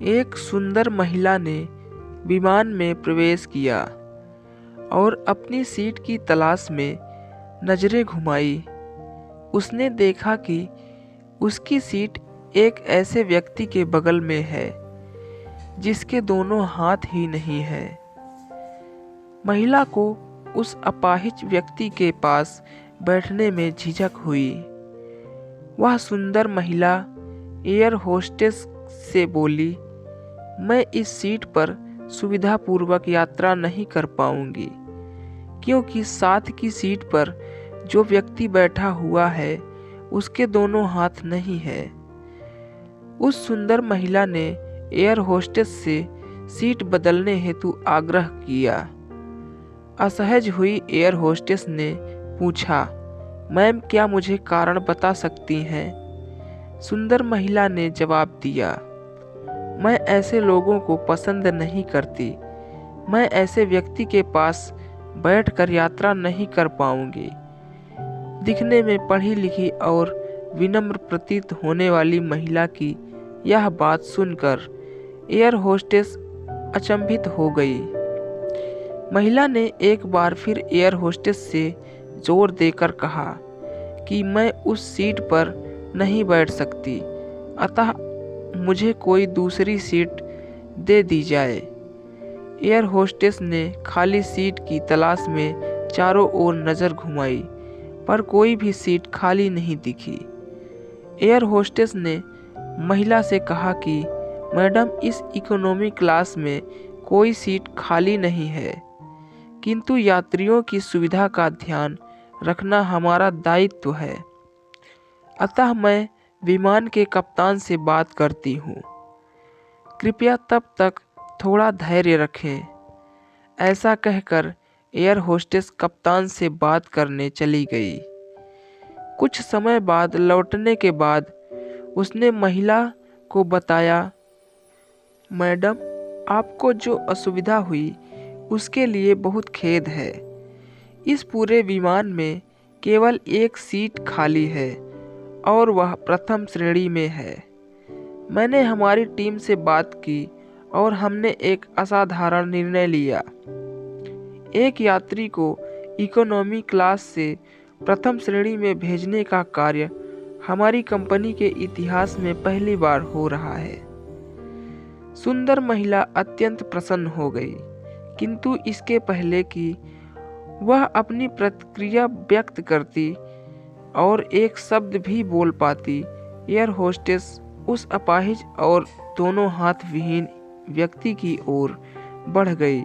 एक सुंदर महिला ने विमान में प्रवेश किया और अपनी सीट की तलाश में नजरें घुमाई। उसने देखा कि उसकी सीट एक ऐसे व्यक्ति के बगल में है जिसके दोनों हाथ ही नहीं है। महिला को उस अपाहिज व्यक्ति के पास बैठने में झिझक हुई। वह सुंदर महिला एयर होस्टेस से बोली, मैं इस सीट पर सुविधापूर्वक यात्रा नहीं कर पाऊंगी क्योंकि साथ की सीट पर जो व्यक्ति बैठा हुआ है उसके दोनों हाथ नहीं है। उस सुंदर महिला ने एयर होस्टेस से सीट बदलने हेतु आग्रह किया। असहज हुई एयर होस्टेस ने पूछा, मैम क्या मुझे कारण बता सकती हैं? सुंदर महिला ने जवाब दिया, मैं ऐसे लोगों को पसंद नहीं करती। मैं ऐसे व्यक्ति के पास बैठकर यात्रा नहीं कर पाऊंगी। दिखने में पढ़ी लिखी और विनम्र प्रतीत होने वाली महिला की यह बात सुनकर एयर होस्टेस अचंभित हो गई। महिला ने एक बार फिर एयर होस्टेस से जोर देकर कहा कि मैं उस सीट पर नहीं बैठ सकती, अतः मुझे कोई दूसरी सीट दे दी जाए। एयर होस्टेस ने खाली सीट की तलाश में चारों ओर नज़र घुमाई, पर कोई भी सीट खाली नहीं दिखी। एयर होस्टेस ने महिला से कहा कि मैडम, इस इकोनॉमी क्लास में कोई सीट खाली नहीं है, किंतु यात्रियों की सुविधा का ध्यान रखना हमारा दायित्व है, अतः मैं विमान के कप्तान से बात करती हूँ। कृपया तब तक थोड़ा धैर्य रखें। ऐसा कहकर एयर होस्टेस कप्तान से बात करने चली गई। कुछ समय बाद लौटने के बाद उसने महिला को बताया, मैडम, आपको जो असुविधा हुई उसके लिए बहुत खेद है। इस पूरे विमान में केवल एक सीट खाली है और वह प्रथम श्रेणी में है। मैंने हमारी टीम से बात की और हमने एक असाधारण निर्णय लिया। एक यात्री को इकोनॉमी क्लास से प्रथम श्रेणी में भेजने का कार्य हमारी कंपनी के इतिहास में पहली बार हो रहा है। सुंदर महिला अत्यंत प्रसन्न हो गई, किंतु इसके पहले कि वह अपनी प्रतिक्रिया व्यक्त करती और एक शब्द भी बोल पाती, एयर होस्टेस उस अपाहिज और दोनों हाथ विहीन व्यक्ति की ओर बढ़ गई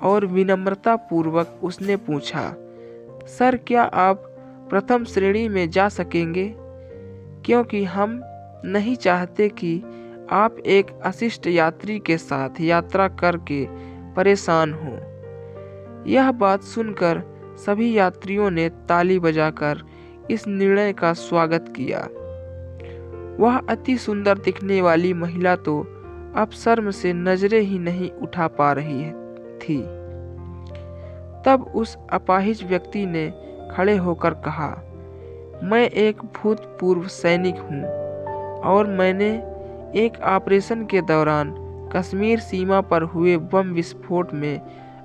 और विनम्रता पूर्वक उसने पूछा, सर क्या आप प्रथम श्रेणी में जा सकेंगे? क्योंकि हम नहीं चाहते कि आप एक अशिष्ट यात्री के साथ यात्रा करके परेशान हों। यह बात सुनकर सभी यात्रियों ने ताली बजाकर इस निर्णय का स्वागत किया। वह अति सुंदर दिखने वाली महिला तो अब शर्म से नजरें ही नहीं उठा पा रही थी। तब उस अपाहिज व्यक्ति ने खड़े होकर कहा, मैं एक भूतपूर्व सैनिक हूँ और मैंने एक ऑपरेशन के दौरान कश्मीर सीमा पर हुए बम विस्फोट में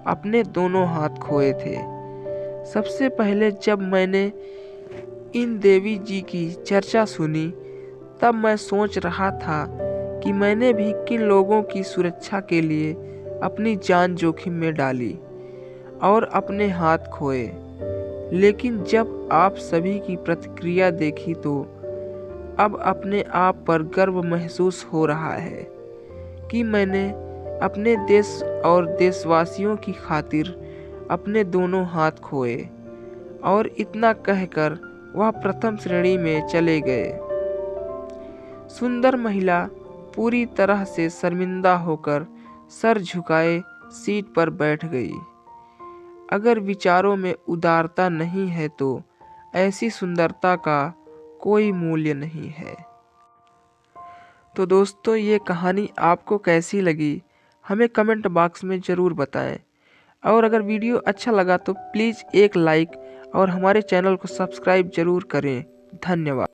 अपने दोनों हाथ खोए थे। सबसे पहले जब मैंने इन देवी जी की चर्चा सुनी तब मैं सोच रहा था कि मैंने भी किन लोगों की सुरक्षा के लिए अपनी जान जोखिम में डाली और अपने हाथ खोए। लेकिन जब आप सभी की प्रतिक्रिया देखी तो अब अपने आप पर गर्व महसूस हो रहा है कि मैंने अपने देश और देशवासियों की खातिर अपने दोनों हाथ खोए। और इतना कहकर वह प्रथम श्रेणी में चले गए। सुंदर महिला पूरी तरह से शर्मिंदा होकर सर झुकाए सीट पर बैठ गई। अगर विचारों में उदारता नहीं है तो ऐसी सुंदरता का कोई मूल्य नहीं है। तो दोस्तों, ये कहानी आपको कैसी लगी हमें कमेंट बॉक्स में ज़रूर बताएं। और अगर वीडियो अच्छा लगा तो प्लीज़ एक लाइक और हमारे चैनल को सब्सक्राइब ज़रूर करें। धन्यवाद।